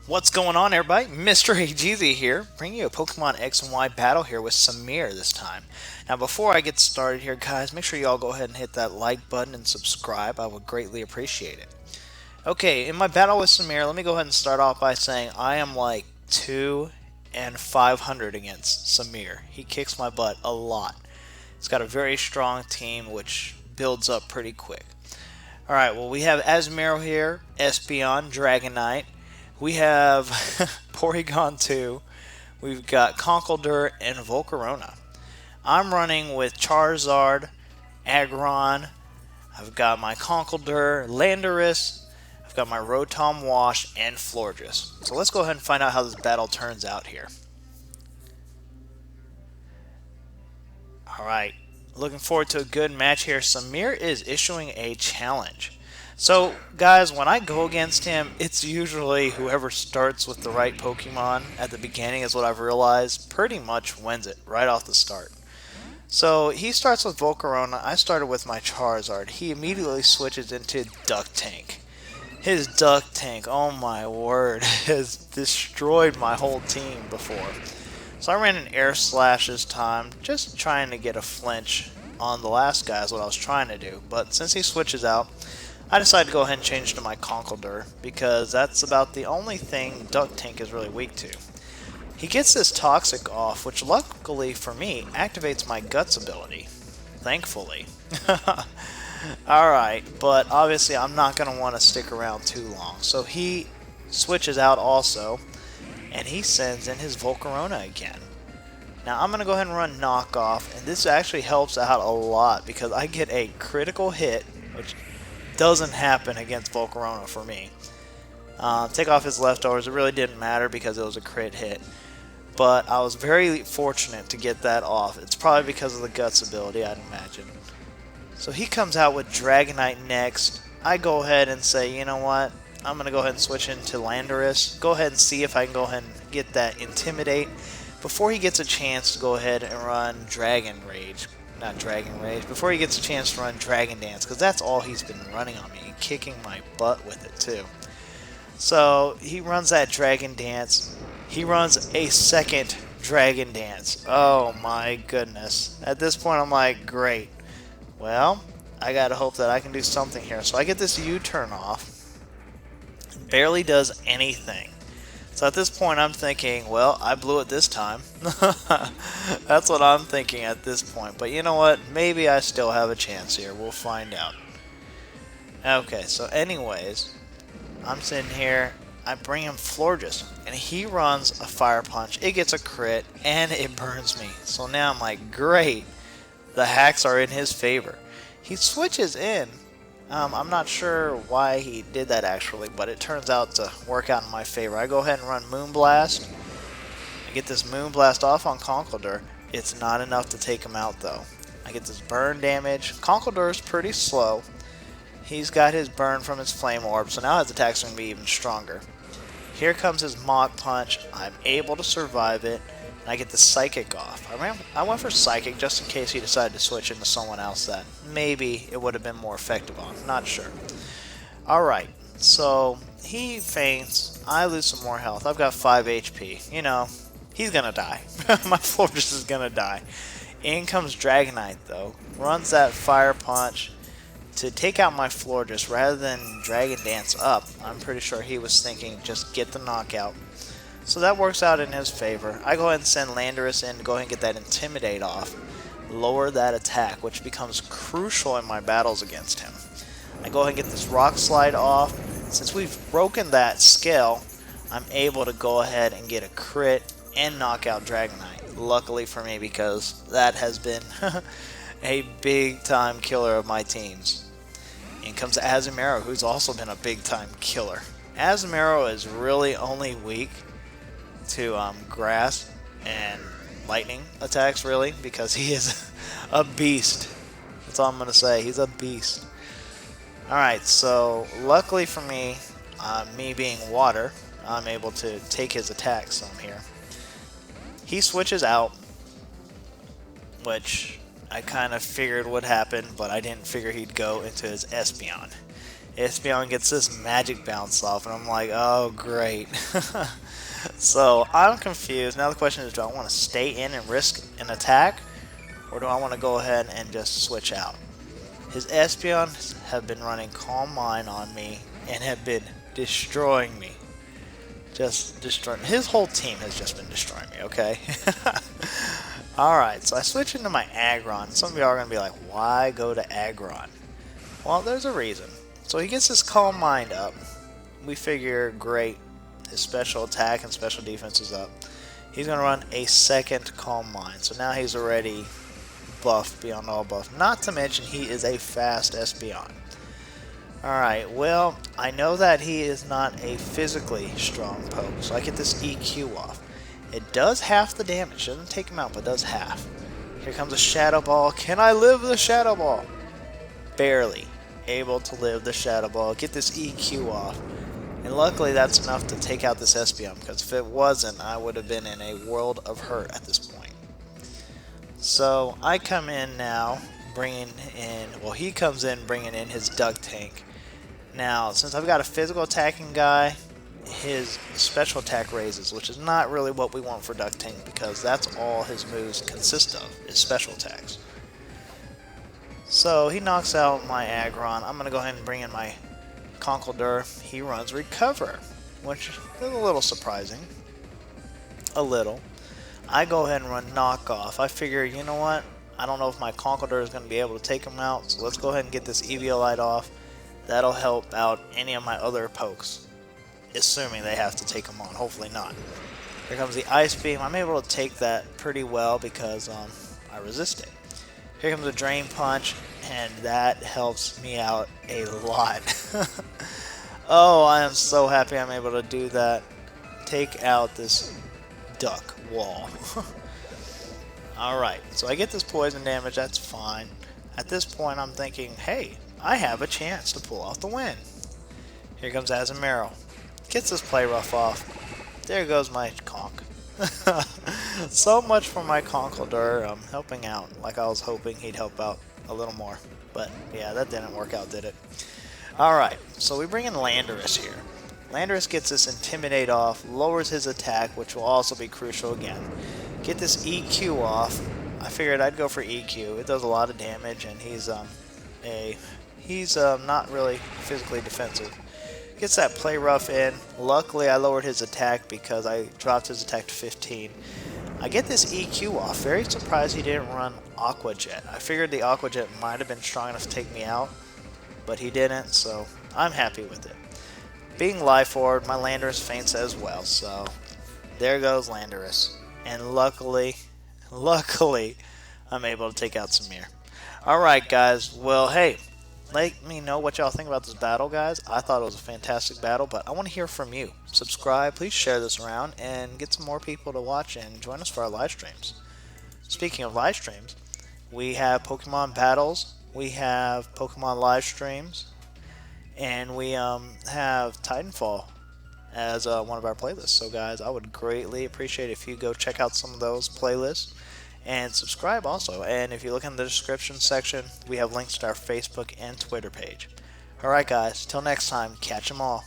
What's going on, everybody? MrAGeezie here, bringing you a Pokemon X and Y battle here with Samir this time. Now, before I get started here, guys, make sure you all go ahead and hit that like button and subscribe. I would greatly appreciate it. Okay, in my battle with Samir, let me go ahead and start off by saying I am like 2 and 500 against Samir. He kicks my butt a lot. He's got a very strong team, which builds up pretty quick. Alright, well, we have Asmero here, Espeon, Dragonite. We have Porygon 2. We've got Conkeldurr and Volcarona. I'm running with Charizard, Aggron. I've got my Conkeldurr, Landorus. I've got my Rotom Wash and Florges. So let's go ahead and find out how this battle turns out here. Alright, looking forward to a good match here. Samir is issuing a challenge. So, guys, when I go against him, it's usually whoever starts with the right Pokemon at the beginning is what I've realized pretty much wins it right off the start. So, he starts with Volcarona. I started with my Charizard. He immediately switches into Duck Tank. His Duck Tank, oh my word, has destroyed my whole team before. So I ran an Air Slash this time, just trying to get a flinch on the last guy is what I was trying to do. But since he switches out, I decided to go ahead and change to my Conkeldurr, because that's about the only thing Duck Tank is really weak to. He gets this Toxic off, which luckily for me, activates my Guts ability. Thankfully. Alright, but obviously I'm not going to want to stick around too long. So he switches out also, and he sends in his Volcarona again. Now I'm going to go ahead and run Knockoff, and this actually helps out a lot because I get a critical hit, which doesn't happen against Volcarona for me. Take off his leftovers, it really didn't matter because it was a crit hit. But I was very fortunate to get that off. It's probably because of the Guts ability, I'd imagine. So he comes out with Dragonite next. I go ahead and say, you know what? I'm going to go ahead and switch into Landorus. Go ahead and see if I can go ahead and get that Intimidate before he gets a chance to go ahead and run Dragon Rage. Not Dragon Rage. Before he gets a chance to run Dragon Dance, because that's all he's been running on me and kicking my butt with it too. So he runs that Dragon Dance. He runs a second Dragon Dance. Oh my goodness. At this point I'm like, great. Well, I gotta hope that I can do something here. So I get this U-turn off. Barely does anything. So at this point I'm thinking, well, I blew it this time. That's what I'm thinking at this point. But you know what? Maybe I still have a chance here. We'll find out. Okay, so anyways, I'm sitting here. I bring him Florges, and he runs a Fire Punch. It gets a crit, and it burns me. So now I'm like, great. The hacks are in his favor. He switches in. I'm not sure why he did that actually, but it turns out to work out in my favor. I go ahead and run Moonblast. I get this Moonblast off on Conkeldurr. It's not enough to take him out though. I get this burn damage. Conkeldurr is pretty slow. He's got his burn from his Flame Orb, so now his attack's going to be even stronger. Here comes his Mach Punch. I'm able to survive it. And I get the Psychic off. I went for Psychic just in case he decided to switch into someone else that maybe it would have been more effective on. Not sure. Alright, so he faints. I lose some more health. I've got 5 HP. You know, he's gonna die. My Florges is gonna die. In comes Dragonite though. Runs that Fire Punch to take out my Florges rather than Dragon Dance up. I'm pretty sure he was thinking just get the knockout. So that works out in his favor. I go ahead and send Landorus in to go ahead and get that Intimidate off. Lower that attack, which becomes crucial in my battles against him. I go ahead and get this Rock Slide off. Since we've broken that scale, I'm able to go ahead and get a crit and knock out Dragonite. Luckily for me, because that has been a big time killer of my teams. In comes Asmero, who's also been a big time killer. Asmero is really only weak to grass and lightning attacks, really, because he is a beast. That's all I'm going to say. He's a beast. Alright, so luckily for me, me being water, I'm able to take his attack some here. He switches out, which I kind of figured would happen, but I didn't figure he'd go into his Espeon. Espeon gets this magic bounce off, and I'm like, oh great. So I'm confused. Now the question is, do I want to stay in and risk an attack, or do I want to go ahead and just switch out? His Espeon have been running Calm Mind on me and have been destroying me. Just destroying. His whole team has just been destroying me, okay? Alright, so I switch into my Aggron. Some of y'all are going to be like, why go to Aggron? Well, there's a reason. So he gets his Calm Mind up. We figure, great, his special attack and special defense is up. He's going to run a second Calm Mind. So now he's already buffed beyond all buff. Not to mention he is a fast Espeon. Alright, well, I know that he is not a physically strong poke, so I get this EQ off. It does half the damage. Doesn't take him out, but does half. Here comes a Shadow Ball. Can I live the Shadow Ball? Barely able to live the Shadow Ball. Get this EQ off. And luckily that's enough to take out this Espeon, because if it wasn't, I would have been in a world of hurt at this point. So I come in now, bringing in, well, he comes in bringing in his Duck Tank. Now, since I've got a physical attacking guy, his special attack raises, which is not really what we want for Duck Tank, because that's all his moves consist of, is special attacks. So he knocks out my Aggron. I'm going to go ahead and bring in my Conkeldurr. He runs Recover, which is a little surprising. A little. I go ahead and run Knock Off. I figure, you know what? I don't know if my Conkeldurr is going to be able to take him out, so let's go ahead and get this Eviolite off. That'll help out any of my other pokes, assuming they have to take them on. Hopefully not. Here comes the Ice Beam. I'm able to take that pretty well because I resist it. Here comes a Drain Punch, and that helps me out a lot. Oh, I am so happy I'm able to do that. Take out this duck wall. Alright, so I get this poison damage, that's fine. At this point I'm thinking, hey, I have a chance to pull off the win. Here comes Azumarill. Gets this Play Rough off. There goes my Conk. So much for my Conkeldurr helping out, like I was hoping he'd help out a little more. But yeah, that didn't work out, did it? Alright, so we bring in Landorus here. Landorus gets this Intimidate off, lowers his attack, which will also be crucial again. Get this EQ off. I figured I'd go for EQ. It does a lot of damage, and he's not really physically defensive. Gets that Play Rough in. Luckily, I lowered his attack because I dropped his attack to 15. I get this EQ off. Very surprised he didn't run Aqua Jet. I figured the Aqua Jet might have been strong enough to take me out, but he didn't, so I'm happy with it. Being Life Orb, my Landorus faints as well, so there goes Landorus. And luckily, I'm able to take out Samir. Alright guys, well hey, let me know what y'all think about this battle, guys. I thought it was a fantastic battle, but I want to hear from you. Subscribe, please share this around, and get some more people to watch and join us for our live streams. Speaking of live streams, we have Pokemon battles, we have Pokemon live streams, and we have Titanfall as one of our playlists. So guys, I would greatly appreciate if you go check out some of those playlists. And subscribe also, and if you look in the description section, we have links to our Facebook and Twitter page. Alright guys, till next time, catch 'em all.